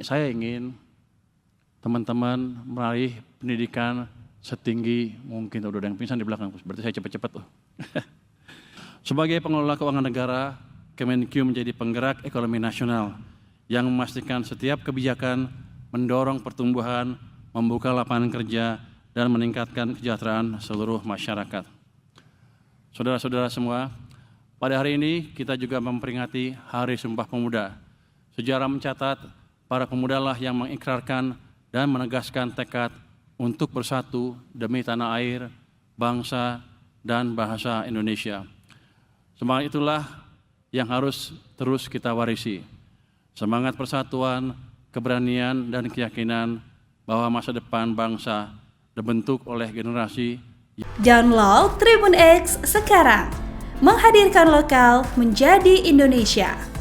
Saya ingin teman-teman meraih pendidikan setinggi mungkin. Udah ada yang pingsan di belakang, berarti saya cepat-cepat loh. Sebagai pengelola keuangan negara, Kemenq menjadi penggerak ekonomi nasional yang memastikan setiap kebijakan mendorong pertumbuhan, membuka lapangan kerja, dan meningkatkan kesejahteraan seluruh masyarakat. Saudara-saudara semua, pada hari ini kita juga memperingati Hari Sumpah Pemuda. Sejarah mencatat para pemudalah yang mengikrarkan dan menegaskan tekad untuk bersatu demi tanah air, bangsa, dan bahasa Indonesia. Semangat itulah yang harus terus kita warisi. Semangat persatuan, keberanian, dan keyakinan bahwa masa depan bangsa dibentuk oleh generasi. Download Tribun X sekarang, menghadirkan lokal menjadi Indonesia.